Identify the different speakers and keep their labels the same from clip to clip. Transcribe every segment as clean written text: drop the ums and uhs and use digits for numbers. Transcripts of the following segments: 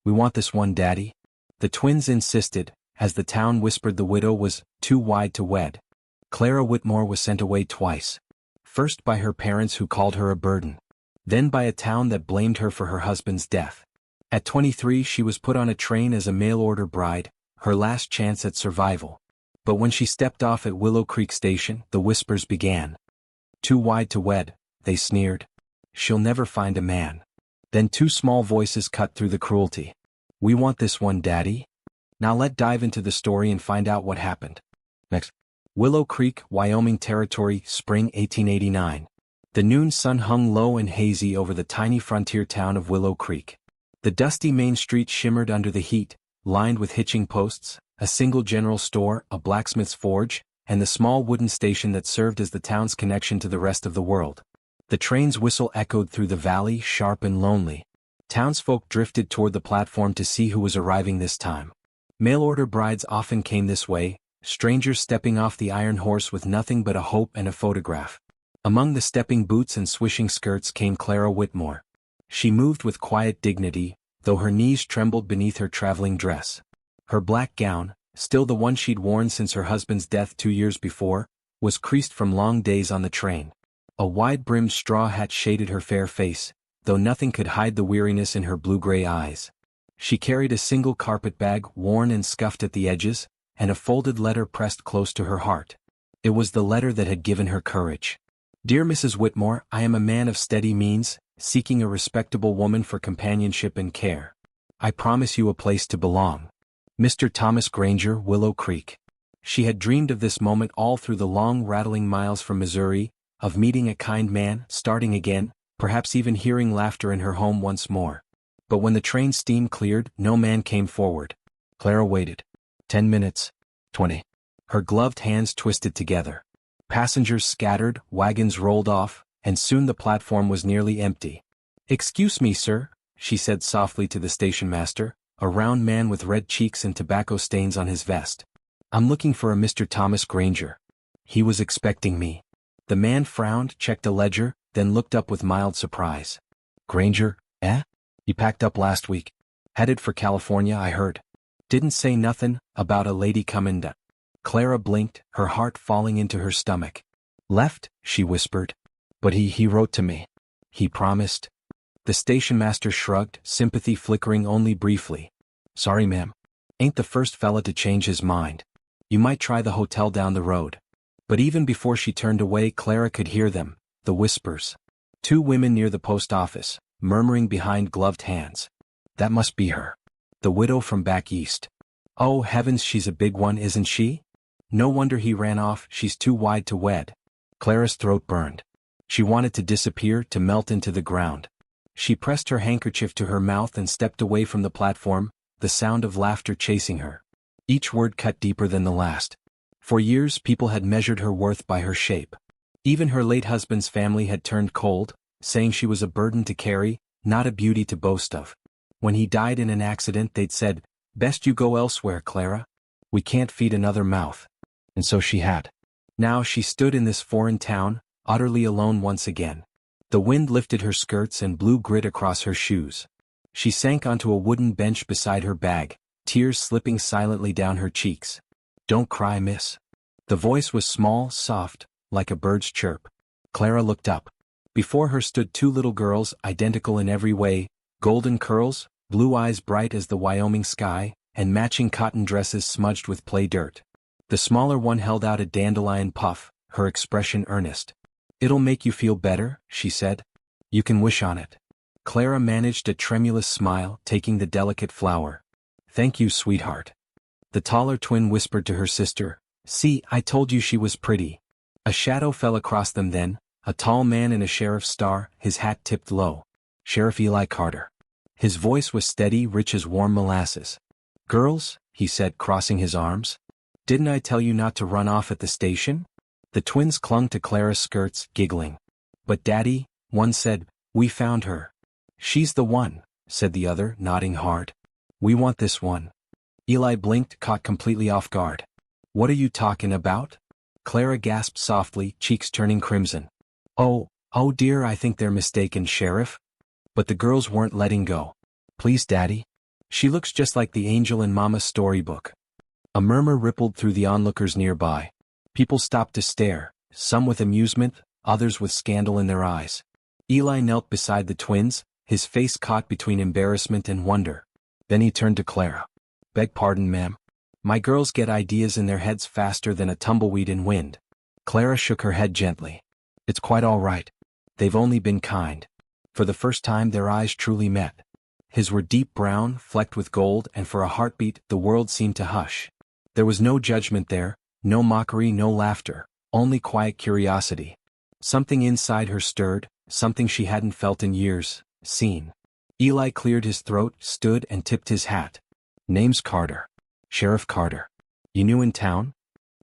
Speaker 1: We want this one, Daddy. The twins insisted, as the town whispered the widow was too wide to wed. Clara Whitmore was sent away twice. First by her parents who called her a burden. Then by a town that blamed her for her husband's death. At 23 she was put on a train as a mail-order bride, her last chance at survival. But when she stepped off at Willow Creek Station, the whispers began. Too wide to wed, they sneered. She'll never find a man. Then two small voices cut through the cruelty. We want this one, Daddy. Now let's dive into the story and find out what happened. Next. Willow Creek, Wyoming Territory, spring 1889. The noon sun hung low and hazy over the tiny frontier town of Willow Creek. The dusty main street shimmered under the heat, lined with hitching posts, a single general store, a blacksmith's forge, and the small wooden station that served as the town's connection to the rest of the world. The train's whistle echoed through the valley, sharp and lonely. Townsfolk drifted toward the platform to see who was arriving this time. Mail-order brides often came this way, strangers stepping off the iron horse with nothing but a hope and a photograph. Among the stepping boots and swishing skirts came Clara Whitmore. She moved with quiet dignity, though her knees trembled beneath her traveling dress. Her black gown, still the one she'd worn since her husband's death 2 years before, was creased from long days on the train. A wide-brimmed straw hat shaded her fair face, though nothing could hide the weariness in her blue-gray eyes. She carried a single carpet bag worn and scuffed at the edges, and a folded letter pressed close to her heart. It was the letter that had given her courage. Dear Mrs. Whitmore, I am a man of steady means, seeking a respectable woman for companionship and care. I promise you a place to belong. Mr. Thomas Granger, Willow Creek. She had dreamed of this moment all through the long rattling miles from Missouri, of meeting a kind man, starting again, perhaps even hearing laughter in her home once more. But when the train steam cleared, no man came forward. Clara waited. 10 minutes. 20. Her gloved hands twisted together. Passengers scattered, wagons rolled off, and soon the platform was nearly empty. Excuse me, sir, she said softly to the station master, a round man with red cheeks and tobacco stains on his vest. I'm looking for a Mr. Thomas Granger. He was expecting me. The man frowned, checked a ledger, then looked up with mild surprise. Granger, eh? He packed up last week. Headed for California, I heard. Didn't say nothin' about a lady comin' to. Clara blinked, her heart falling into her stomach. Left, she whispered. But he wrote to me. He promised. The station master shrugged, sympathy flickering only briefly. Sorry, ma'am. Ain't the first fella to change his mind. You might try the hotel down the road. But even before she turned away, Clara could hear them, the whispers. Two women near the post office, murmuring behind gloved hands. That must be her. The widow from back east. Oh heavens, she's a big one, isn't she? No wonder he ran off, she's too wide to wed. Clara's throat burned. She wanted to disappear, to melt into the ground. She pressed her handkerchief to her mouth and stepped away from the platform, the sound of laughter chasing her. Each word cut deeper than the last. For years people had measured her worth by her shape. Even her late husband's family had turned cold, saying she was a burden to carry, not a beauty to boast of. When he died in an accident they'd said, "Best you go elsewhere, Clara. We can't feed another mouth." And so she had. Now she stood in this foreign town, utterly alone once again. The wind lifted her skirts and blew grit across her shoes. She sank onto a wooden bench beside her bag, tears slipping silently down her cheeks. Don't cry, miss. The voice was small, soft, like a bird's chirp. Clara looked up. Before her stood two little girls, identical in every way, golden curls, blue eyes bright as the Wyoming sky, and matching cotton dresses smudged with play dirt. The smaller one held out a dandelion puff, her expression earnest. It'll make you feel better, she said. You can wish on it. Clara managed a tremulous smile, taking the delicate flower. Thank you, sweetheart. The taller twin whispered to her sister, See, I told you she was pretty. A shadow fell across them then, a tall man in a sheriff's star, his hat tipped low. Sheriff Eli Carter. His voice was steady, rich as warm molasses. Girls, he said, crossing his arms. Didn't I tell you not to run off at the station? The twins clung to Clara's skirts, giggling. But Daddy, one said, we found her. She's the one, said the other, nodding hard. We want this one. Eli blinked, caught completely off guard. What are you talking about? Clara gasped softly, cheeks turning crimson. Oh dear, I think they're mistaken, Sheriff. But the girls weren't letting go. Please, Daddy. She looks just like the angel in Mama's storybook. A murmur rippled through the onlookers nearby. People stopped to stare, some with amusement, others with scandal in their eyes. Eli knelt beside the twins, his face caught between embarrassment and wonder. Then he turned to Clara. "Beg pardon, ma'am. My girls get ideas in their heads faster than a tumbleweed in wind." Clara shook her head gently. "It's quite all right. They've only been kind." For the first time their eyes truly met. His were deep brown, flecked with gold, and for a heartbeat the world seemed to hush. There was no judgment there, no mockery, no laughter, only quiet curiosity. Something inside her stirred, something she hadn't felt in years, seen. Eli cleared his throat, stood and tipped his hat. "Name's Carter. Sheriff Carter. You new in town?"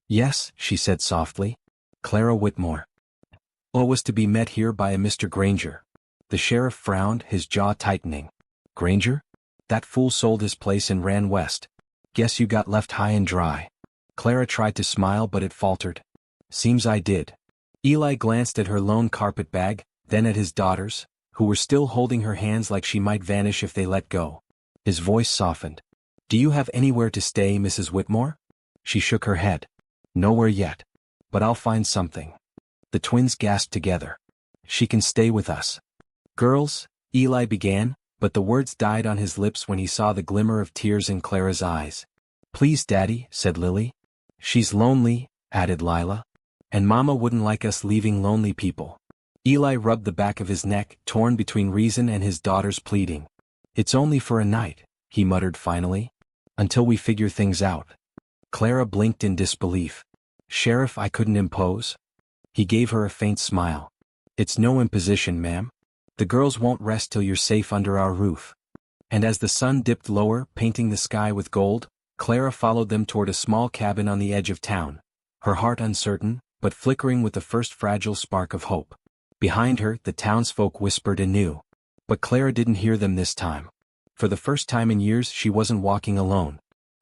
Speaker 1: "Yes," she said softly. "Clara Whitmore. I was to be met here by a Mr. Granger." The sheriff frowned, his jaw tightening. "Granger? That fool sold his place and ran west. Guess you got left high and dry." Clara tried to smile but it faltered. "Seems I did." Eli glanced at her lone carpet bag, then at his daughters, who were still holding her hands like she might vanish if they let go. His voice softened. "Do you have anywhere to stay, Mrs. Whitmore?" She shook her head. "Nowhere yet. But I'll find something." The twins gasped together. "She can stay with us." "Girls," Eli began, but the words died on his lips when he saw the glimmer of tears in Clara's eyes. "Please, Daddy," said Lily. "She's lonely," added Lila. "And Mama wouldn't like us leaving lonely people." Eli rubbed the back of his neck, torn between reason and his daughter's pleading. "It's only for a night," he muttered finally. "Until we figure things out." Clara blinked in disbelief. "Sheriff, I couldn't impose." He gave her a faint smile. "It's no imposition, ma'am. The girls won't rest till you're safe under our roof." And as the sun dipped lower, painting the sky with gold, Clara followed them toward a small cabin on the edge of town, her heart uncertain, but flickering with the first fragile spark of hope. Behind her, the townsfolk whispered anew. But Clara didn't hear them this time. For the first time in years she wasn't walking alone.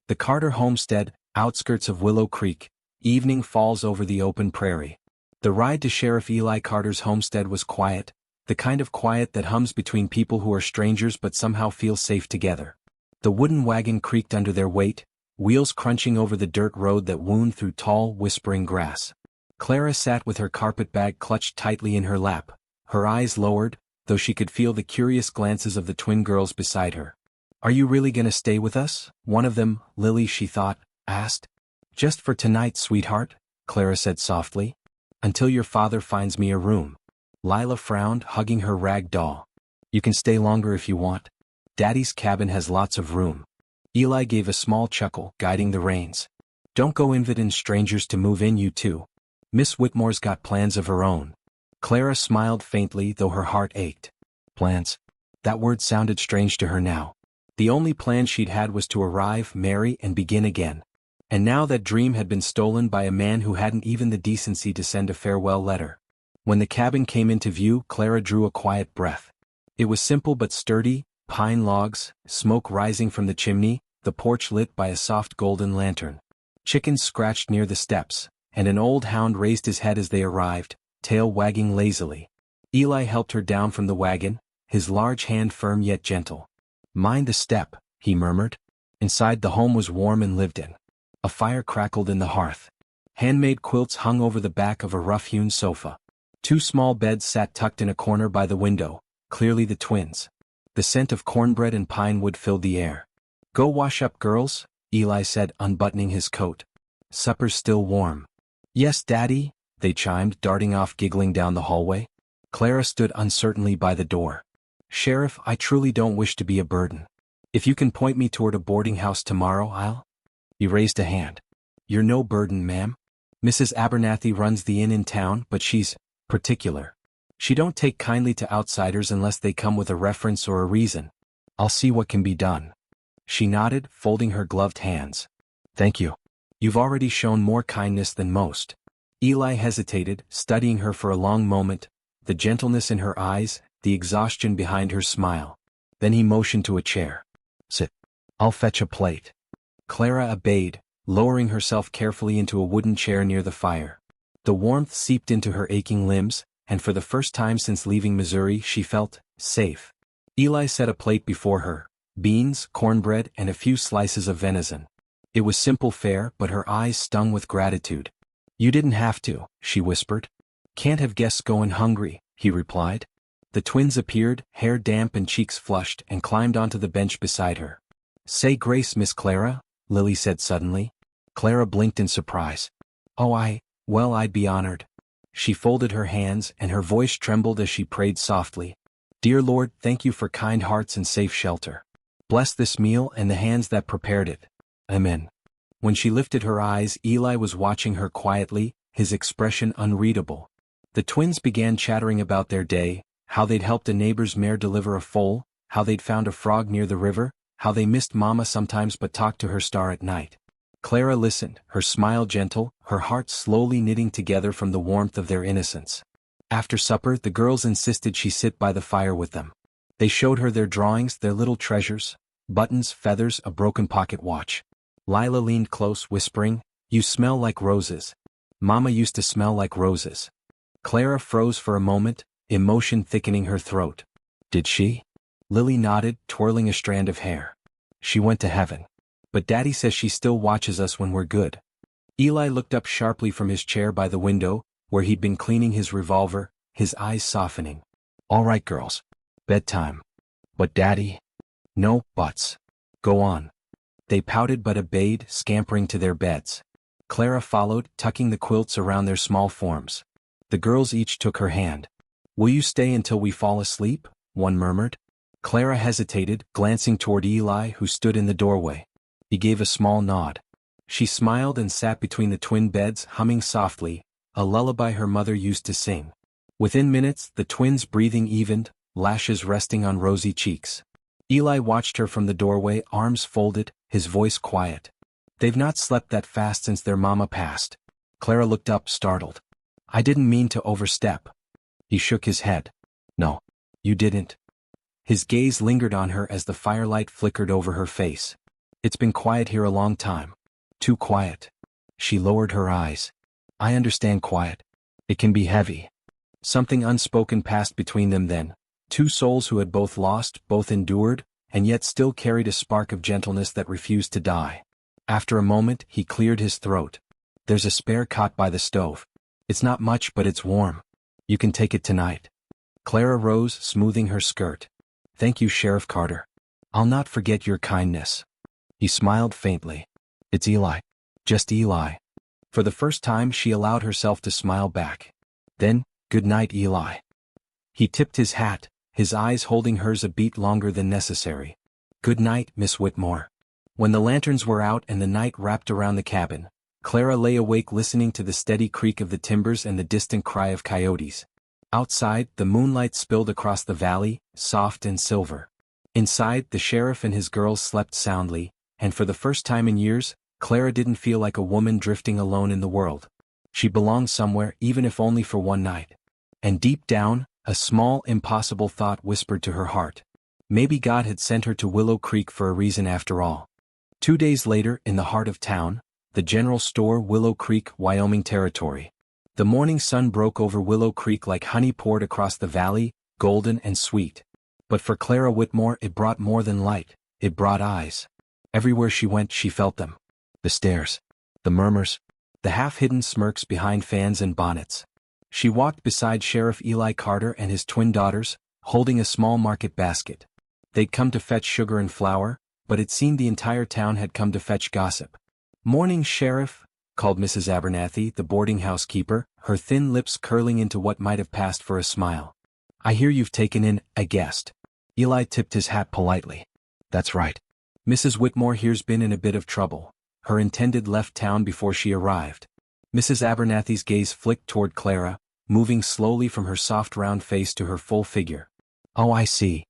Speaker 1: The Carter homestead, outskirts of Willow Creek, evening falls over the open prairie. The ride to Sheriff Eli Carter's homestead was quiet, the kind of quiet that hums between people who are strangers but somehow feel safe together. The wooden wagon creaked under their weight, wheels crunching over the dirt road that wound through tall, whispering grass. Clara sat with her carpet bag clutched tightly in her lap, her eyes lowered, though she could feel the curious glances of the twin girls beside her. "Are you really gonna stay with us?" one of them, Lily she thought, asked. "Just for tonight, sweetheart," Clara said softly. "Until your father finds me a room." Lila frowned, hugging her rag doll. "You can stay longer if you want. Daddy's cabin has lots of room." Eli gave a small chuckle, guiding the reins. "Don't go inviting strangers to move in, you two. Miss Whitmore's got plans of her own." Clara smiled faintly, though her heart ached. Plans? That word sounded strange to her now. The only plan she'd had was to arrive, marry, and begin again. And now that dream had been stolen by a man who hadn't even the decency to send a farewell letter. When the cabin came into view, Clara drew a quiet breath. It was simple but sturdy, pine logs, smoke rising from the chimney, the porch lit by a soft golden lantern. Chickens scratched near the steps, and an old hound raised his head as they arrived, tail wagging lazily. Eli helped her down from the wagon, his large hand firm yet gentle. "Mind the step," he murmured. Inside the home was warm and lived in. A fire crackled in the hearth. Handmade quilts hung over the back of a rough-hewn sofa. Two small beds sat tucked in a corner by the window, clearly the twins. The scent of cornbread and pine wood filled the air. "Go wash up, girls," Eli said, unbuttoning his coat. "Supper's still warm." "Yes, Daddy," they chimed, darting off giggling down the hallway. Clara stood uncertainly by the door. "Sheriff, I truly don't wish to be a burden. If you can point me toward a boarding house tomorrow, I'll—" He raised a hand. "You're no burden, ma'am. Mrs. Abernathy runs the inn in town, but she's particular. She don't take kindly to outsiders unless they come with a reference or a reason. I'll see what can be done." She nodded, folding her gloved hands. "Thank you. You've already shown more kindness than most." Eli hesitated, studying her for a long moment, the gentleness in her eyes, the exhaustion behind her smile. Then he motioned to a chair. "Sit. I'll fetch a plate." Clara obeyed, lowering herself carefully into a wooden chair near the fire. The warmth seeped into her aching limbs, and for the first time since leaving Missouri she felt safe. Eli set a plate before her, beans, cornbread, and a few slices of venison. It was simple fare, but her eyes stung with gratitude. "You didn't have to," she whispered. "Can't have guests goin' hungry," he replied. The twins appeared, hair damp and cheeks flushed, and climbed onto the bench beside her. "Say grace, Miss Clara," Lily said suddenly. Clara blinked in surprise. "Oh, well, I'd be honored." She folded her hands, and her voice trembled as she prayed softly. "Dear Lord, thank you for kind hearts and safe shelter. Bless this meal and the hands that prepared it. Amen." When she lifted her eyes, Eli was watching her quietly, his expression unreadable. The twins began chattering about their day, how they'd helped a neighbor's mare deliver a foal, how they'd found a frog near the river, how they missed Mama sometimes but talked to her star at night. Clara listened, her smile gentle, her heart slowly knitting together from the warmth of their innocence. After supper, the girls insisted she sit by the fire with them. They showed her their drawings, their little treasures, buttons, feathers, a broken pocket watch. Lila leaned close, whispering, "You smell like roses. Mama used to smell like roses." Clara froze for a moment, emotion thickening her throat. "Did she?" Lily nodded, twirling a strand of hair. "She went to heaven. But Daddy says she still watches us when we're good." Eli looked up sharply from his chair by the window, where he'd been cleaning his revolver, his eyes softening. "All right, girls. Bedtime." "But Daddy?" "No buts. Go on." They pouted but obeyed, scampering to their beds. Clara followed, tucking the quilts around their small forms. The girls each took her hand. "Will you stay until we fall asleep?" one murmured. Clara hesitated, glancing toward Eli, who stood in the doorway. He gave a small nod. She smiled and sat between the twin beds, humming softly, a lullaby her mother used to sing. Within minutes, the twins' breathing evened, lashes resting on rosy cheeks. Eli watched her from the doorway, arms folded, his voice quiet. "They've not slept that fast since their mama passed." Clara looked up, startled. "I didn't mean to overstep." He shook his head. "No, you didn't." His gaze lingered on her as the firelight flickered over her face. "It's been quiet here a long time. Too quiet." She lowered her eyes. "I understand quiet. It can be heavy." Something unspoken passed between them then. Two souls who had both lost, both endured, and yet still carried a spark of gentleness that refused to die. After a moment, he cleared his throat. "There's a spare cot by the stove. It's not much, but it's warm. You can take it tonight." Clara rose, smoothing her skirt. "Thank you, Sheriff Carter. I'll not forget your kindness." He smiled faintly. "It's Eli. Just Eli." For the first time, she allowed herself to smile back. Then, "Good night, Eli." He tipped his hat, his eyes holding hers a beat longer than necessary. "Good night, Miss Whitmore." When the lanterns were out and the night wrapped around the cabin, Clara lay awake listening to the steady creak of the timbers and the distant cry of coyotes. Outside, the moonlight spilled across the valley, soft and silver. Inside, the sheriff and his girls slept soundly, and for the first time in years, Clara didn't feel like a woman drifting alone in the world. She belonged somewhere, even if only for one night. And deep down, a small, impossible thought whispered to her heart. Maybe God had sent her to Willow Creek for a reason after all. 2 days later, in the heart of town, the general store, Willow Creek, Wyoming Territory. The morning sun broke over Willow Creek like honey poured across the valley, golden and sweet. But for Clara Whitmore, it brought more than light, it brought eyes. Everywhere she went, she felt them. The stares, the murmurs, the half-hidden smirks behind fans and bonnets. She walked beside Sheriff Eli Carter and his twin daughters, holding a small market basket. They'd come to fetch sugar and flour, but it seemed the entire town had come to fetch gossip. "Morning, Sheriff," called Mrs. Abernathy, the boarding house keeper, her thin lips curling into what might have passed for a smile. "I hear you've taken in a guest." Eli tipped his hat politely. "That's right. Mrs. Whitmore here's been in a bit of trouble. Her intended left town before she arrived." Mrs. Abernathy's gaze flicked toward Clara, moving slowly from her soft round face to her full figure. "Oh, I see."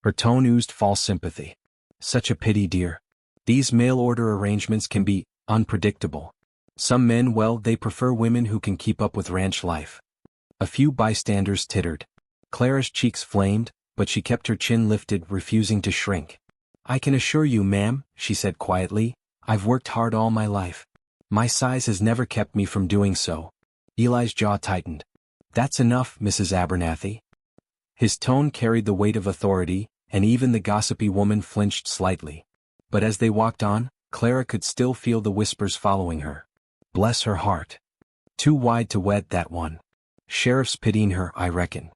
Speaker 1: Her tone oozed false sympathy. "Such a pity, dear. These mail-order arrangements can be unpredictable. Some men, well, they prefer women who can keep up with ranch life." A few bystanders tittered. Clara's cheeks flamed, but she kept her chin lifted, refusing to shrink. "I can assure you, ma'am," she said quietly, "I've worked hard all my life. My size has never kept me from doing so." Eli's jaw tightened. "That's enough, Mrs. Abernathy." His tone carried the weight of authority, and even the gossipy woman flinched slightly. But as they walked on, Clara could still feel the whispers following her. Bless her heart. Too wide to wed, that one. Sheriff's pitying her, I reckon.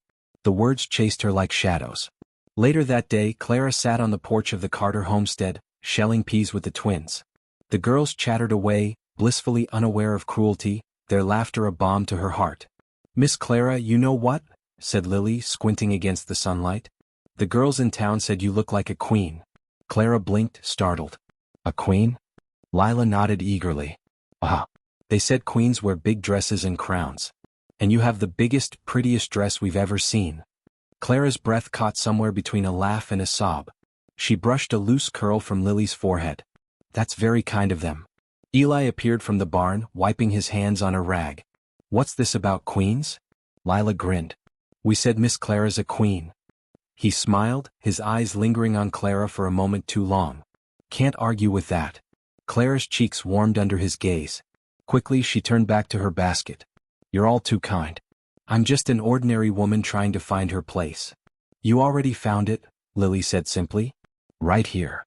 Speaker 1: The words chased her like shadows. Later that day, Clara sat on the porch of the Carter homestead, shelling peas with the twins. The girls chattered away, blissfully unaware of cruelty, their laughter a balm to her heart. Miss Clara, you know what? Said Lily, squinting against the sunlight. The girls in town said you look like a queen. Clara blinked, startled. A queen? Lila nodded eagerly. Ah. They said queens wear big dresses and crowns. And you have the biggest, prettiest dress we've ever seen. Clara's breath caught somewhere between a laugh and a sob. She brushed a loose curl from Lily's forehead. That's very kind of them. Eli appeared from the barn, wiping his hands on a rag. What's this about queens? Lila grinned. We said Miss Clara's a queen. He smiled, his eyes lingering on Clara for a moment too long. Can't argue with that. Clara's cheeks warmed under his gaze. Quickly she turned back to her basket. You're all too kind. I'm just an ordinary woman trying to find her place. You already found it, Lily said simply. Right here.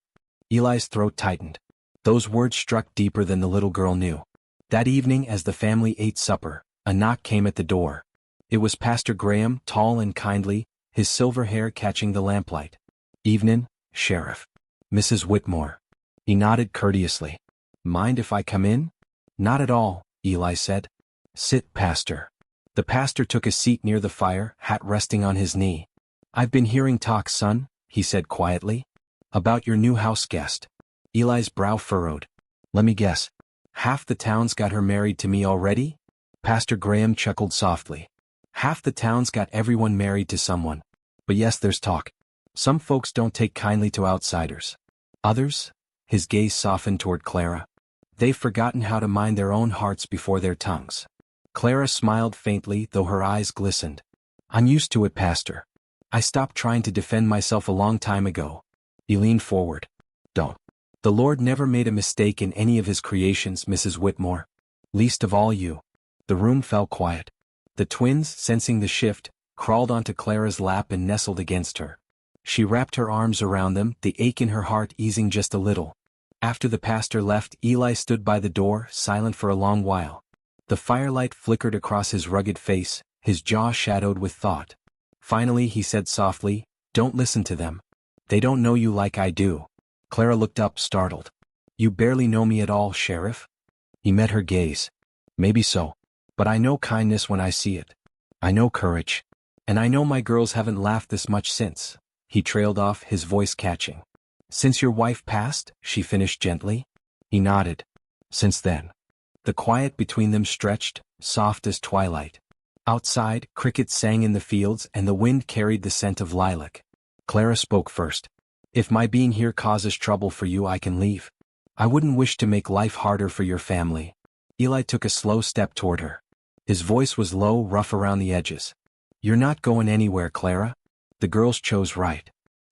Speaker 1: Eli's throat tightened. Those words struck deeper than the little girl knew. That evening as the family ate supper, a knock came at the door. It was Pastor Graham, tall and kindly, his silver hair catching the lamplight. Evenin', Sheriff. Mrs. Whitmore. He nodded courteously. Mind if I come in? Not at all, Eli said. Sit, Pastor. The pastor took a seat near the fire, hat resting on his knee. I've been hearing talk, son, he said quietly. About your new house guest. Eli's brow furrowed. Let me guess. Half the town's got her married to me already? Pastor Graham chuckled softly. Half the town's got everyone married to someone. But yes, there's talk. Some folks don't take kindly to outsiders. Others? His gaze softened toward Clara. They've forgotten how to mind their own hearts before their tongues. Clara smiled faintly, though her eyes glistened. I'm used to it, Pastor. I stopped trying to defend myself a long time ago. He leaned forward. Don't. The Lord never made a mistake in any of his creations, Mrs. Whitmore. Least of all you. The room fell quiet. The twins, sensing the shift, crawled onto Clara's lap and nestled against her. She wrapped her arms around them, the ache in her heart easing just a little. After the pastor left, Eli stood by the door, silent for a long while. The firelight flickered across his rugged face, his jaw shadowed with thought. Finally he said softly, Don't listen to them. They don't know you like I do. Clara looked up, startled. You barely know me at all, Sheriff? He met her gaze. Maybe so. But I know kindness when I see it. I know courage. And I know my girls haven't laughed this much since. He trailed off, his voice catching. Since your wife passed, she finished gently. He nodded. Since then. The quiet between them stretched, soft as twilight. Outside, crickets sang in the fields and the wind carried the scent of lilac. Clara spoke first. If my being here causes trouble for you, I can leave. I wouldn't wish to make life harder for your family. Eli took a slow step toward her. His voice was low, rough around the edges. You're not going anywhere, Clara. The girls chose right.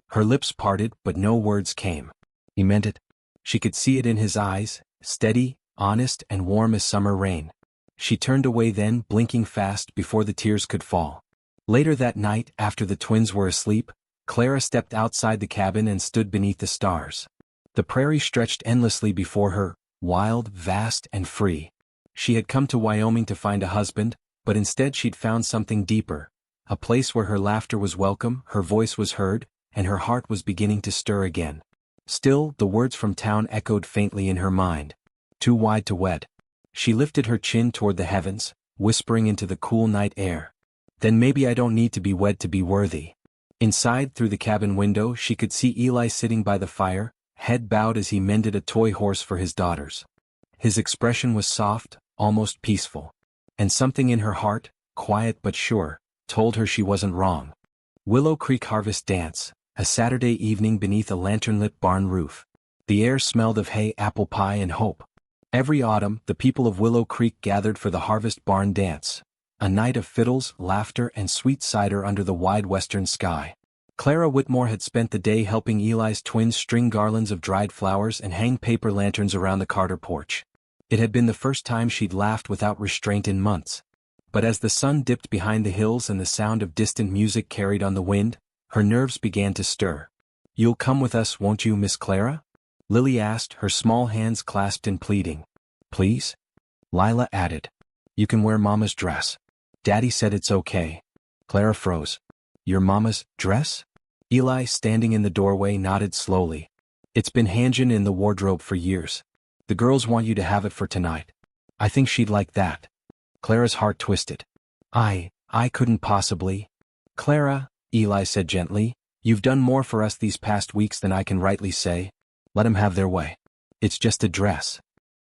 Speaker 1: Her lips parted, but no words came. He meant it. She could see it in his eyes, steady, honest, and warm as summer rain. She turned away then, blinking fast before the tears could fall. Later that night, after the twins were asleep, Clara stepped outside the cabin and stood beneath the stars. The prairie stretched endlessly before her, wild, vast, and free. She had come to Wyoming to find a husband, but instead she'd found something deeper. A place where her laughter was welcome, her voice was heard, and her heart was beginning to stir again. Still, the words from town echoed faintly in her mind. Too wide to wed. She lifted her chin toward the heavens, whispering into the cool night air. Then maybe I don't need to be wed to be worthy. Inside, through the cabin window, she could see Eli sitting by the fire, head bowed as he mended a toy horse for his daughters. His expression was soft, almost peaceful. And something in her heart, quiet but sure, told her she wasn't wrong. Willow Creek Harvest Dance, a Saturday evening beneath a lantern-lit barn roof. The air smelled of hay, apple pie, and hope. Every autumn, the people of Willow Creek gathered for the Harvest Barn Dance, a night of fiddles, laughter, and sweet cider under the wide western sky. Clara Whitmore had spent the day helping Eli's twins string garlands of dried flowers and hang paper lanterns around the Carter porch. It had been the first time she'd laughed without restraint in months. But as the sun dipped behind the hills and the sound of distant music carried on the wind, her nerves began to stir. You'll come with us, won't you, Miss Clara? Lily asked, her small hands clasped in pleading. Please? Lila added. You can wear Mama's dress. Daddy said it's okay. Clara froze. Your Mama's dress? Eli, standing in the doorway, nodded slowly. It's been hanging in the wardrobe for years. The girls want you to have it for tonight. I think she'd like that. Clara's heart twisted. I couldn't possibly. Clara, Eli said gently, you've done more for us these past weeks than I can rightly say. Let 'em have their way. It's just a dress.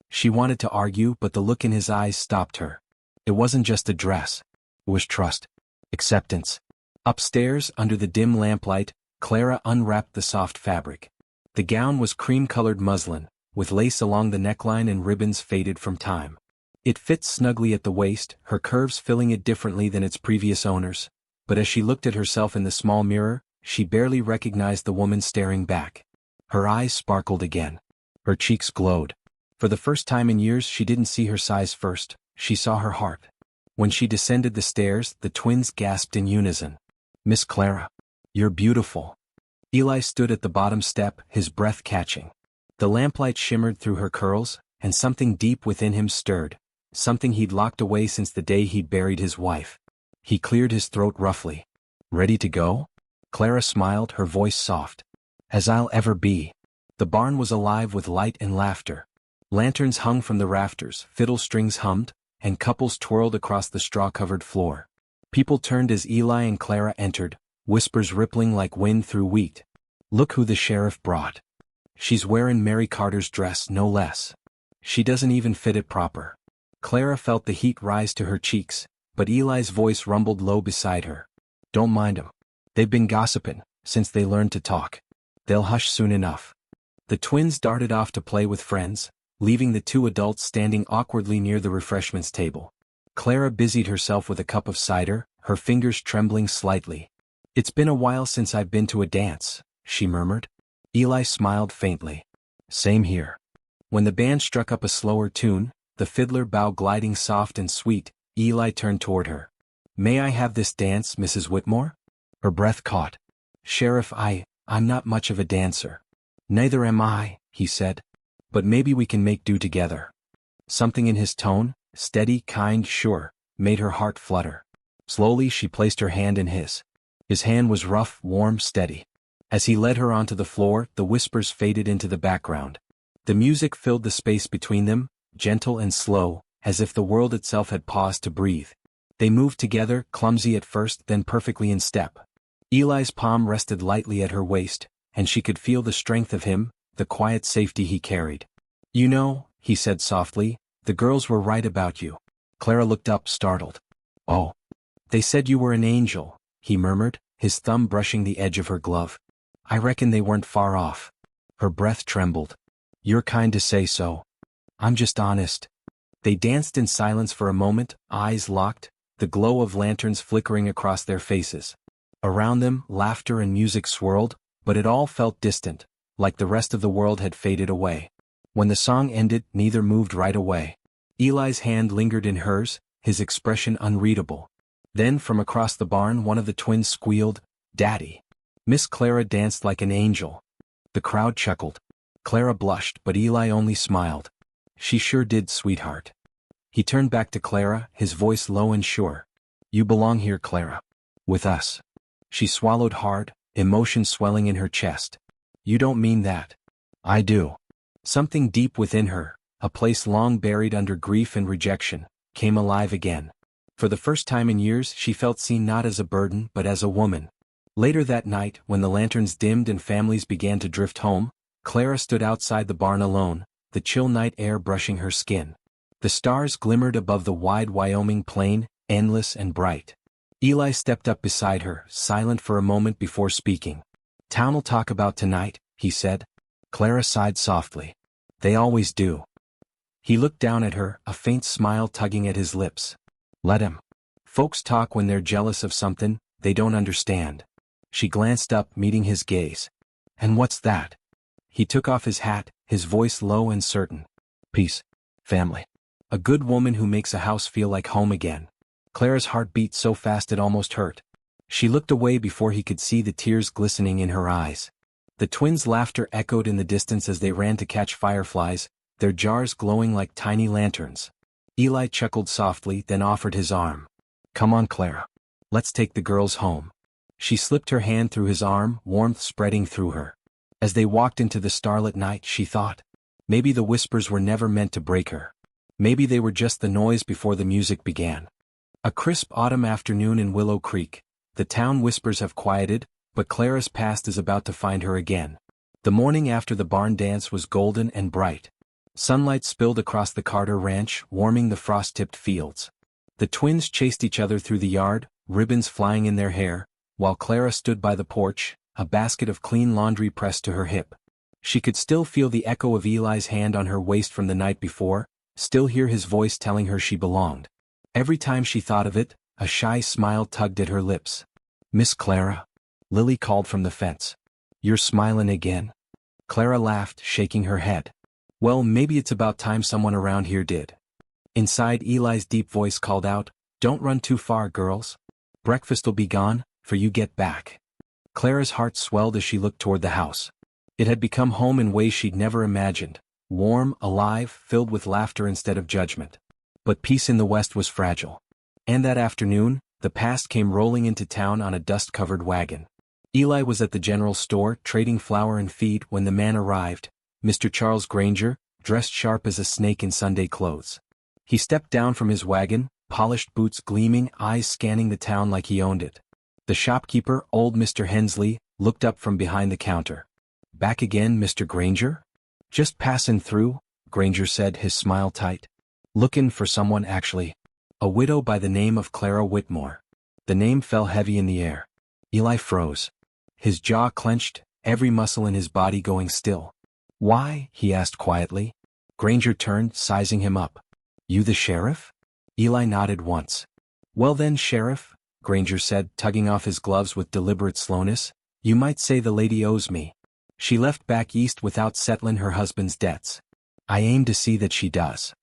Speaker 1: She wanted to argue, but the look in his eyes stopped her. It wasn't just a dress. It was trust. Acceptance. Upstairs, under the dim lamplight, Clara unwrapped the soft fabric. The gown was cream-colored muslin, with lace along the neckline and ribbons faded from time. It fit snugly at the waist, her curves filling it differently than its previous owners, but as she looked at herself in the small mirror, she barely recognized the woman staring back. Her eyes sparkled again. Her cheeks glowed. For the first time in years she didn't see her size first, she saw her heart. When she descended the stairs, the twins gasped in unison. Miss Clara. You're beautiful. Eli stood at the bottom step, his breath catching. The lamplight shimmered through her curls, and something deep within him stirred, something he'd locked away since the day he'd buried his wife. He cleared his throat roughly. Ready to go? Clara smiled, her voice soft. As I'll ever be. The barn was alive with light and laughter. Lanterns hung from the rafters, fiddle strings hummed, and couples twirled across the straw-covered floor. People turned as Eli and Clara entered, whispers rippling like wind through wheat. Look who the sheriff brought. She's wearing Mary Carter's dress, no less. She doesn't even fit it proper. Clara felt the heat rise to her cheeks, but Eli's voice rumbled low beside her. Don't mind 'em. They've been gossiping, since they learned to talk. They'll hush soon enough. The twins darted off to play with friends, leaving the two adults standing awkwardly near the refreshments table. Clara busied herself with a cup of cider, her fingers trembling slightly. It's been a while since I've been to a dance, she murmured. Eli smiled faintly. Same here. When the band struck up a slower tune, the fiddler bow gliding soft and sweet, Eli turned toward her. May I have this dance, Mrs. Whitmore? Her breath caught. Sheriff, I'm not much of a dancer. Neither am I, he said. But maybe we can make do together. Something in his tone, steady, kind, sure, made her heart flutter. Slowly she placed her hand in his. His hand was rough, warm, steady. As he led her onto the floor, the whispers faded into the background. The music filled the space between them, gentle and slow, as if the world itself had paused to breathe. They moved together, clumsy at first, then perfectly in step. Eli's palm rested lightly at her waist, and she could feel the strength of him, the quiet safety he carried. You know, he said softly, the girls were right about you. Clara looked up, startled. Oh. They said you were an angel, he murmured, his thumb brushing the edge of her glove. I reckon they weren't far off. Her breath trembled. You're kind to say so. I'm just honest. They danced in silence for a moment, eyes locked, the glow of lanterns flickering across their faces. Around them, laughter and music swirled, but it all felt distant, like the rest of the world had faded away. When the song ended, neither moved right away. Eli's hand lingered in hers, his expression unreadable. Then from across the barn one of the twins squealed, Daddy. Miss Clara danced like an angel. The crowd chuckled. Clara blushed, but Eli only smiled. She sure did, sweetheart. He turned back to Clara, his voice low and sure. You belong here, Clara. With us. She swallowed hard, emotion swelling in her chest. You don't mean that. I do. Something deep within her, a place long buried under grief and rejection, came alive again. For the first time in years she felt seen not as a burden but as a woman. Later that night, when the lanterns dimmed and families began to drift home, Clara stood outside the barn alone, the chill night air brushing her skin. The stars glimmered above the wide Wyoming plain, endless and bright. Eli stepped up beside her, silent for a moment before speaking. Town'll talk about tonight, he said. Clara sighed softly. They always do. He looked down at her, a faint smile tugging at his lips. Let him. Folks talk when they're jealous of something they don't understand. She glanced up, meeting his gaze. And what's that? He took off his hat, his voice low and certain. Peace. Family. A good woman who makes a house feel like home again. Clara's heart beat so fast it almost hurt. She looked away before he could see the tears glistening in her eyes. The twins' laughter echoed in the distance as they ran to catch fireflies, their jars glowing like tiny lanterns. Eli chuckled softly, then offered his arm. "Come on, Clara. Let's take the girls home." She slipped her hand through his arm, warmth spreading through her. As they walked into the starlit night, she thought, maybe the whispers were never meant to break her. Maybe they were just the noise before the music began. A crisp autumn afternoon in Willow Creek. The town whispers have quieted, but Clara's past is about to find her again. The morning after the barn dance was golden and bright. Sunlight spilled across the Carter Ranch, warming the frost-tipped fields. The twins chased each other through the yard, ribbons flying in their hair, while Clara stood by the porch, a basket of clean laundry pressed to her hip. She could still feel the echo of Eli's hand on her waist from the night before, still hear his voice telling her she belonged. Every time she thought of it, a shy smile tugged at her lips. "Miss Clara?" Lily called from the fence. "You're smilin' again?" Clara laughed, shaking her head. "Well, maybe it's about time someone around here did." Inside, Eli's deep voice called out, "Don't run too far, girls. Breakfast'll be gone, for you get back." Clara's heart swelled as she looked toward the house. It had become home in ways she'd never imagined, warm, alive, filled with laughter instead of judgment. But peace in the West was fragile. And that afternoon, the past came rolling into town on a dust-covered wagon. Eli was at the general store, trading flour and feed, when the man arrived, Mr. Charles Granger, dressed sharp as a snake in Sunday clothes. He stepped down from his wagon, polished boots gleaming, eyes scanning the town like he owned it. The shopkeeper, old Mr. Hensley, looked up from behind the counter. "Back again, Mr. Granger?" "Just passin' through," Granger said, his smile tight. "Lookin' for someone, actually. A widow by the name of Clara Whitmore." The name fell heavy in the air. Eli froze. His jaw clenched, every muscle in his body going still. "Why?" he asked quietly. Granger turned, sizing him up. "You the sheriff?" Eli nodded once. "Well then, Sheriff," Granger said, tugging off his gloves with deliberate slowness, "you might say the lady owes me. She left back east without settlin' her husband's debts. I aim to see that she does."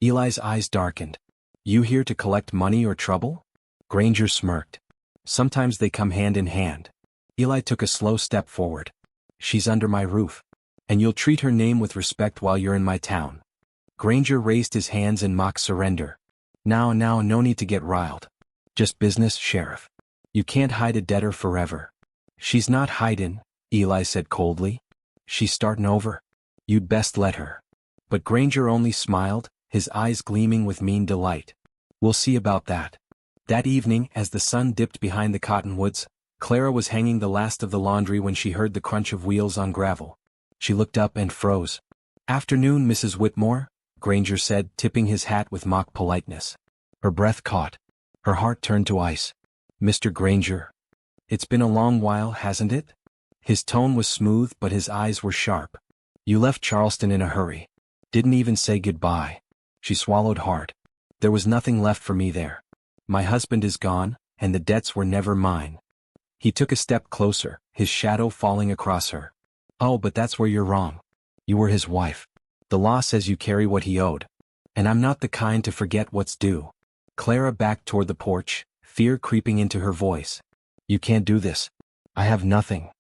Speaker 1: Eli's eyes darkened. "You here to collect money or trouble?" Granger smirked. "Sometimes they come hand in hand." Eli took a slow step forward. "She's under my roof. And you'll treat her name with respect while you're in my town." Granger raised his hands in mock surrender. Now, no need to get riled. Just business, Sheriff. You can't hide a debtor forever." "She's not hidin'," Eli said coldly. "She's startin' over. You'd best let her." But Granger only smiled, his eyes gleaming with mean delight. "We'll see about that." That evening, as the sun dipped behind the cottonwoods, Clara was hanging the last of the laundry when she heard the crunch of wheels on gravel. She looked up and froze. "Afternoon, Mrs. Whitmore," Granger said, tipping his hat with mock politeness. Her breath caught. Her heart turned to ice. "Mr. Granger. It's been a long while, hasn't it?" His tone was smooth, but his eyes were sharp. "You left Charleston in a hurry. Didn't even say goodbye." She swallowed hard. "There was nothing left for me there. My husband is gone, and the debts were never mine." He took a step closer, his shadow falling across her. "Oh, but that's where you're wrong. You were his wife. The law says you carry what he owed. And I'm not the kind to forget what's due." Clara backed toward the porch, fear creeping into her voice. "You can't do this. I have nothing."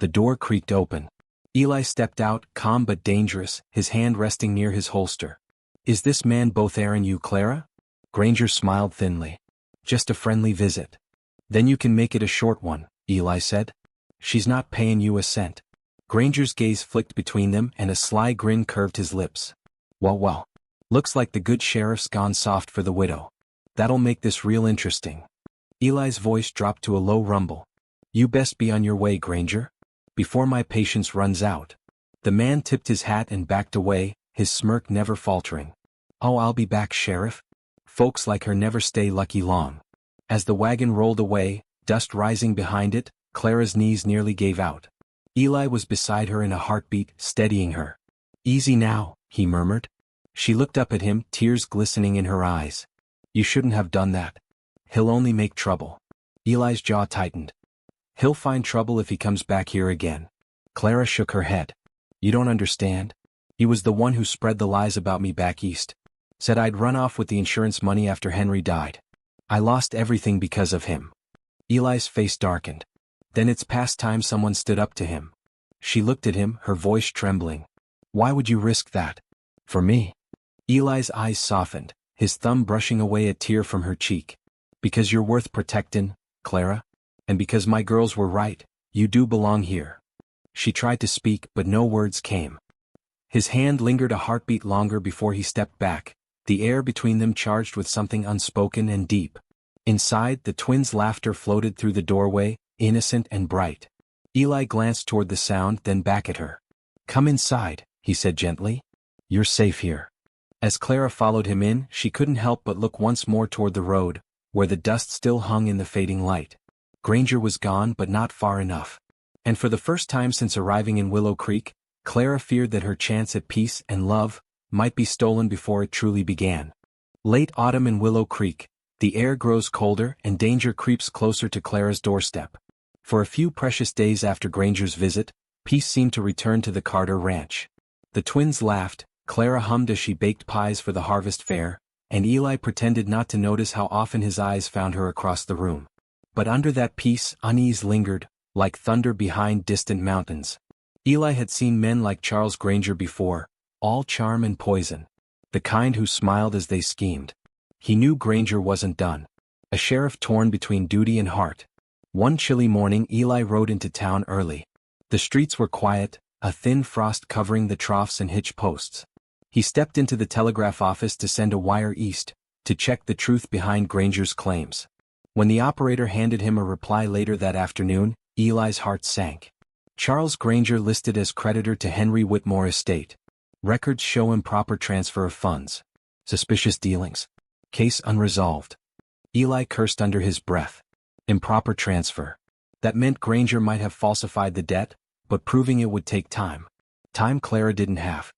Speaker 1: The door creaked open. Eli stepped out, calm but dangerous, his hand resting near his holster. "Is this man both airin' you, Clara?" Granger smiled thinly. "Just a friendly visit." "Then you can make it a short one," Eli said. "She's not payin' you a cent." Granger's gaze flicked between them and a sly grin curved his lips. Well. Looks like the good sheriff's gone soft for the widow. That'll make this real interesting." Eli's voice dropped to a low rumble. "You best be on your way, Granger. Before my patience runs out." The man tipped his hat and backed away, his smirk never faltering. "Oh, I'll be back, Sheriff. Folks like her never stay lucky long." As the wagon rolled away, dust rising behind it, Clara's knees nearly gave out. Eli was beside her in a heartbeat, steadying her. "Easy now," he murmured. She looked up at him, tears glistening in her eyes. "You shouldn't have done that. He'll only make trouble." Eli's jaw tightened. "He'll find trouble if he comes back here again." Clara shook her head. "You don't understand. He was the one who spread the lies about me back east. Said I'd run off with the insurance money after Henry died. I lost everything because of him." Eli's face darkened. "Then it's past time someone stood up to him." She looked at him, her voice trembling. Why would you risk that? For me? Eli's eyes softened, his thumb brushing away a tear from her cheek. Because you're worth protectin', Clara? And because my girls were right, you do belong here. She tried to speak, but no words came. His hand lingered a heartbeat longer before he stepped back, the air between them charged with something unspoken and deep. Inside, the twins' laughter floated through the doorway, innocent and bright. Eli glanced toward the sound, then back at her. Come inside, he said gently. You're safe here. As Clara followed him in, she couldn't help but look once more toward the road, where the dust still hung in the fading light. Granger was gone, but not far enough. And for the first time since arriving in Willow Creek, Clara feared that her chance at peace and love might be stolen before it truly began. Late autumn in Willow Creek, the air grows colder and danger creeps closer to Clara's doorstep. For a few precious days after Granger's visit, peace seemed to return to the Carter Ranch. The twins laughed, Clara hummed as she baked pies for the harvest fair, and Eli pretended not to notice how often his eyes found her across the room. But under that peace, unease lingered, like thunder behind distant mountains. Eli had seen men like Charles Granger before, all charm and poison. The kind who smiled as they schemed. He knew Granger wasn't done. A sheriff torn between duty and heart. One chilly morning Eli rode into town early. The streets were quiet, a thin frost covering the troughs and hitch posts. He stepped into the telegraph office to send a wire east, to check the truth behind Granger's claims. When the operator handed him a reply later that afternoon, Eli's heart sank. Charles Granger listed as creditor to Henry Whitmore estate. Records show improper transfer of funds. Suspicious dealings. Case unresolved. Eli cursed under his breath. Improper transfer. That meant Granger might have falsified the debt, but proving it would take time. Time Clara didn't have.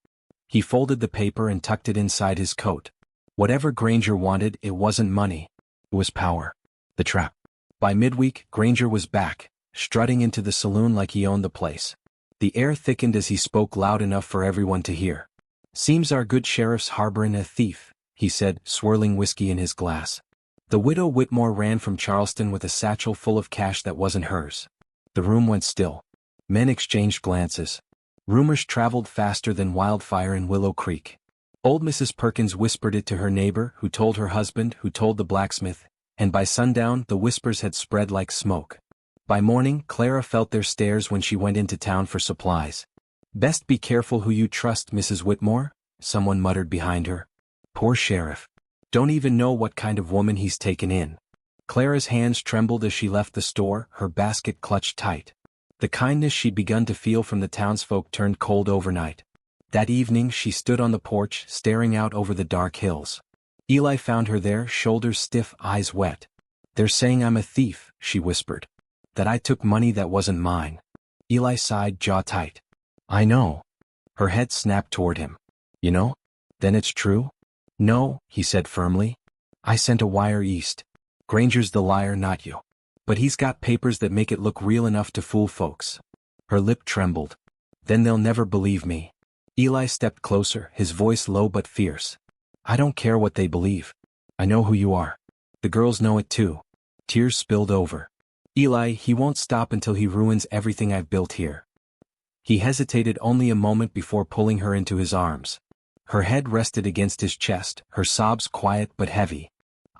Speaker 1: He folded the paper and tucked it inside his coat. Whatever Granger wanted, it wasn't money. It was power. The trap. By midweek, Granger was back, strutting into the saloon like he owned the place. The air thickened as he spoke loud enough for everyone to hear. Seems our good sheriff's harboring a thief, he said, swirling whiskey in his glass. The widow Whitmore ran from Charleston with a satchel full of cash that wasn't hers. The room went still. Men exchanged glances. Rumors traveled faster than wildfire in Willow Creek. Old Mrs. Perkins whispered it to her neighbor, who told her husband, who told the blacksmith, and by sundown the whispers had spread like smoke. By morning, Clara felt their stares when she went into town for supplies. Best be careful who you trust, Mrs. Whitmore, someone muttered behind her. Poor sheriff. Don't even know what kind of woman he's taken in. Clara's hands trembled as she left the store, her basket clutched tight. The kindness she'd begun to feel from the townsfolk turned cold overnight. That evening she stood on the porch, staring out over the dark hills. Eli found her there, shoulders stiff, eyes wet. They're saying I'm a thief, she whispered. That I took money that wasn't mine. Eli sighed, jaw tight. I know. Her head snapped toward him. You know? Then it's true? No, he said firmly. I sent a wire east. Granger's the liar, not you. But he's got papers that make it look real enough to fool folks. Her lip trembled. Then they'll never believe me. Eli stepped closer, his voice low but fierce. I don't care what they believe. I know who you are. The girls know it too. Tears spilled over. Eli, he won't stop until he ruins everything I've built here. He hesitated only a moment before pulling her into his arms. Her head rested against his chest, her sobs quiet but heavy.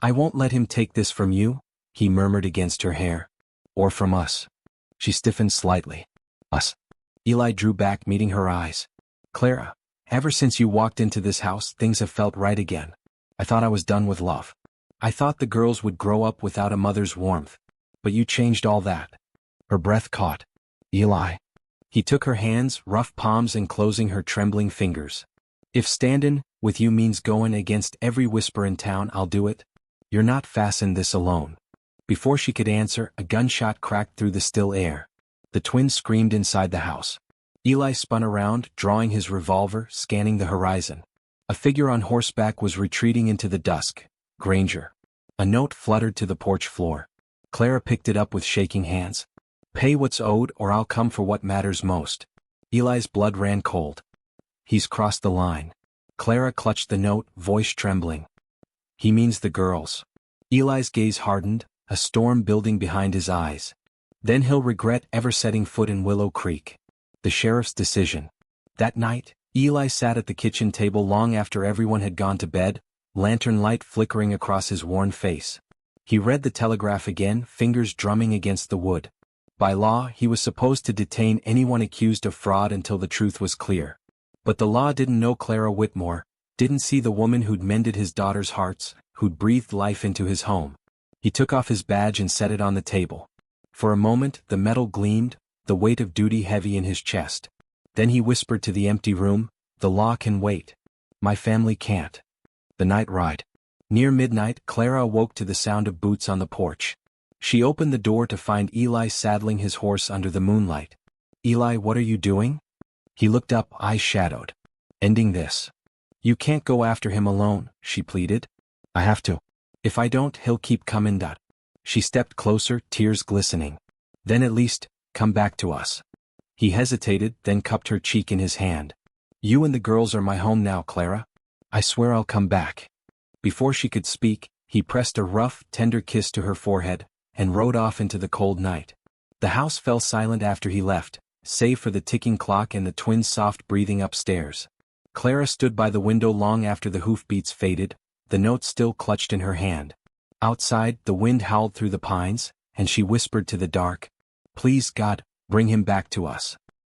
Speaker 1: I won't let him take this from you, he murmured against her hair. Or from us. She stiffened slightly. Us. Eli drew back, meeting her eyes. Clara, ever since you walked into this house, things have felt right again. I thought I was done with love. I thought the girls would grow up without a mother's warmth. But you changed all that. Her breath caught. Eli. He took her hands, rough palms enclosing her trembling fingers. If standin' with you means goin' against every whisper in town, I'll do it. You're not fastened this alone. Before she could answer, a gunshot cracked through the still air. The twins screamed inside the house. Eli spun around, drawing his revolver, scanning the horizon. A figure on horseback was retreating into the dusk. Granger. A note fluttered to the porch floor. Clara picked it up with shaking hands. Pay what's owed or I'll come for what matters most. Eli's blood ran cold. He's crossed the line. Clara clutched the note, voice trembling. He means the girls. Eli's gaze hardened, a storm building behind his eyes. Then he'll regret ever setting foot in Willow Creek. The sheriff's decision. That night, Eli sat at the kitchen table long after everyone had gone to bed, lantern light flickering across his worn face. He read the telegraph again, fingers drumming against the wood. By law, he was supposed to detain anyone accused of fraud until the truth was clear. But the law didn't know Clara Whitmore, didn't see the woman who'd mended his daughter's hearts, who'd breathed life into his home. He took off his badge and set it on the table. For a moment, the metal gleamed, the weight of duty heavy in his chest. Then he whispered to the empty room, "The law can wait. My family can't." The night ride. Near midnight, Clara awoke to the sound of boots on the porch. She opened the door to find Eli saddling his horse under the moonlight. "Eli, what are you doing?" He looked up, eyes shadowed. "Ending this. You can't go after him alone," she pleaded. "I have to. If I don't, he'll keep coming. She stepped closer, tears glistening. "Then at least, come back to us." He hesitated, then cupped her cheek in his hand. "You and the girls are my home now, Clara. I swear I'll come back." Before she could speak, he pressed a rough, tender kiss to her forehead, and rode off into the cold night. The house fell silent after he left, save for the ticking clock and the twins' soft breathing upstairs. Clara stood by the window long after the hoofbeats faded, the note still clutched in her hand. Outside, the wind howled through the pines, and she whispered to the dark, "Please God, bring him back to us."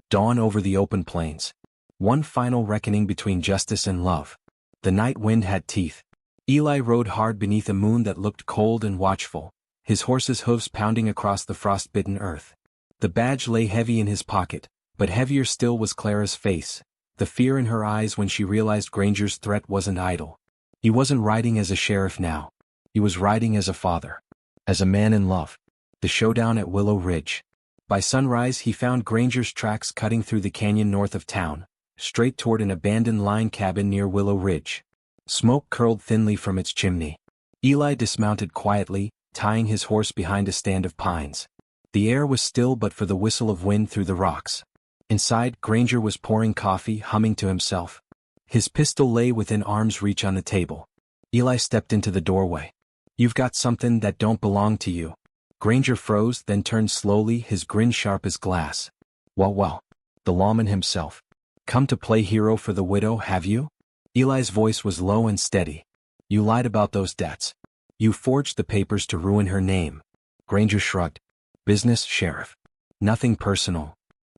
Speaker 1: Dawn over the open plains. One final reckoning between justice and love. The night wind had teeth. Eli rode hard beneath a moon that looked cold and watchful, his horse's hooves pounding across the frost-bitten earth. The badge lay heavy in his pocket, but heavier still was Clara's face, the fear in her eyes when she realized Granger's threat wasn't idle. He wasn't riding as a sheriff now. He was riding as a father. As a man in love. The showdown at Willow Ridge. By sunrise he found Granger's tracks cutting through the canyon north of town, straight toward an abandoned line cabin near Willow Ridge. Smoke curled thinly from its chimney. Eli dismounted quietly, tying his horse behind a stand of pines. The air was still but for the whistle of wind through the rocks. Inside, Granger was pouring coffee, humming to himself. His pistol lay within arm's reach on the table. Eli stepped into the doorway. "You've got something that don't belong to you." Granger froze, then turned slowly, his grin sharp as glass. Well, the lawman himself. "Come to play hero for the widow, have you?" Eli's voice was low and steady. "You lied about those debts. You forged the papers to ruin her name." Granger shrugged. "Business, sheriff. Nothing personal.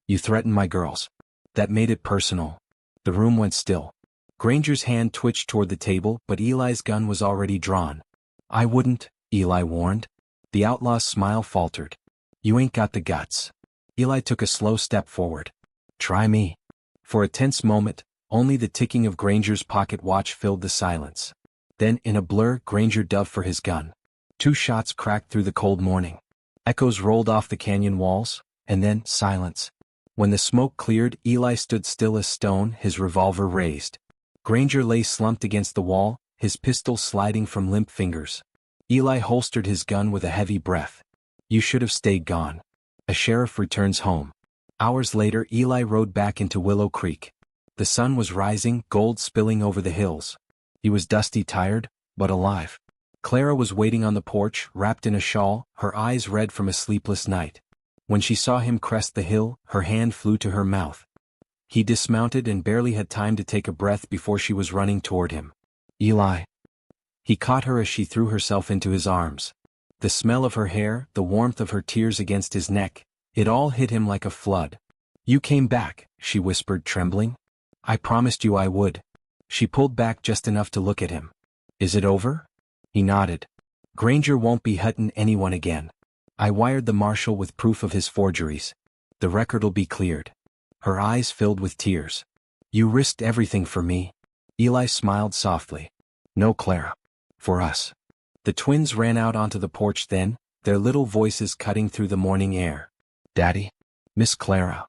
Speaker 1: You threatened my girls. That made it personal." The room went still. Granger's hand twitched toward the table, but Eli's gun was already drawn. "I wouldn't," Eli warned. The outlaw's smile faltered. "You ain't got the guts." Eli took a slow step forward. "Try me." For a tense moment, only the ticking of Granger's pocket watch filled the silence. Then, in a blur, Granger dove for his gun. 2 shots cracked through the cold morning. Echoes rolled off the canyon walls, and then silence. When the smoke cleared, Eli stood still as stone, his revolver raised. Granger lay slumped against the wall, his pistol sliding from limp fingers. Eli holstered his gun with a heavy breath. "You should have stayed gone." A sheriff returns home. Hours later, Eli rode back into Willow Creek. The sun was rising, gold spilling over the hills. He was dusty, tired, but alive. Clara was waiting on the porch, wrapped in a shawl, her eyes red from a sleepless night. When she saw him crest the hill, her hand flew to her mouth. He dismounted and barely had time to take a breath before she was running toward him. "Eli." He caught her as she threw herself into his arms. The smell of her hair, the warmth of her tears against his neck, it all hit him like a flood. "You came back," she whispered, trembling. "I promised you I would." She pulled back just enough to look at him. "Is it over?" He nodded. "Granger won't be hurting anyone again. I wired the marshal with proof of his forgeries. The record'll be cleared." Her eyes filled with tears. "You risked everything for me." Eli smiled softly. "No, Clara. For us." The twins ran out onto the porch then, their little voices cutting through the morning air. "Daddy? Miss Clara."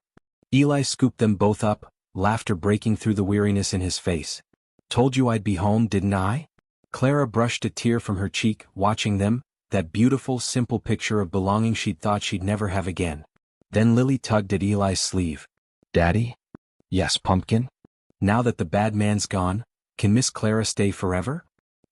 Speaker 1: Eli scooped them both up, laughter breaking through the weariness in his face. "Told you I'd be home, didn't I?" Clara brushed a tear from her cheek, watching them, that beautiful, simple picture of belonging she'd thought she'd never have again. Then Lily tugged at Eli's sleeve. "Daddy?" "Yes, Pumpkin?" "Now that the bad man's gone, can Miss Clara stay forever?"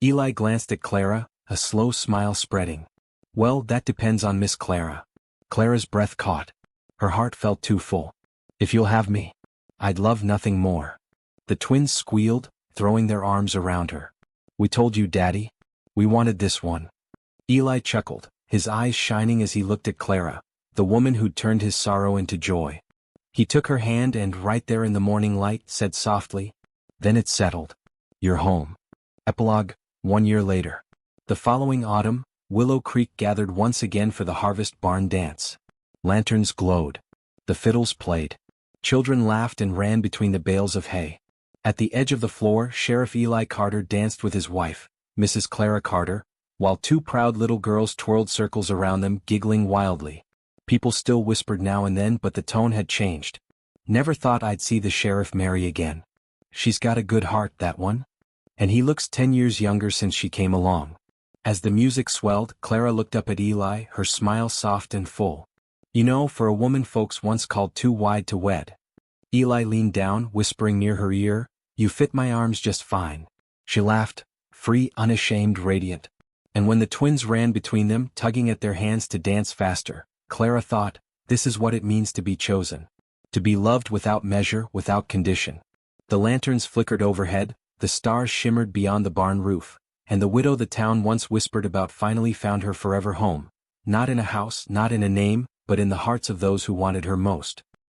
Speaker 1: Eli glanced at Clara, a slow smile spreading. "Well, that depends on Miss Clara." Clara's breath caught. Her heart felt too full. If you'll have me, I'd love nothing more. The twins squealed, throwing their arms around her. We told you, Daddy. We wanted this one. Eli chuckled, his eyes shining as he looked at Clara, the woman who'd turned his sorrow into joy. He took her hand and, right there in the morning light, said softly, "Then it's settled. You're home." Epilogue, 1 year later. The following autumn, Willow Creek gathered once again for the Harvest Barn dance. Lanterns glowed. The fiddles played. Children laughed and ran between the bales of hay. At the edge of the floor, Sheriff Eli Carter danced with his wife, Mrs. Clara Carter, while 2 proud little girls twirled circles around them, giggling wildly. People still whispered now and then, but the tone had changed. "Never thought I'd see the sheriff marry again. She's got a good heart, that one. And he looks 10 years younger since she came along." As the music swelled, Clara looked up at Eli, her smile soft and full. "You know, for a woman folks once called too wide to wed." Eli leaned down, whispering near her ear, "You fit my arms just fine." She laughed, free, unashamed, radiant. And when the twins ran between them, tugging at their hands to dance faster, Clara thought, this is what it means to be chosen. To be loved without measure, without condition. The lanterns flickered overhead, the stars shimmered beyond the barn roof, and the widow the town once whispered about finally found her forever home. Not in a house, not in a name, but in the hearts of those who wanted her most.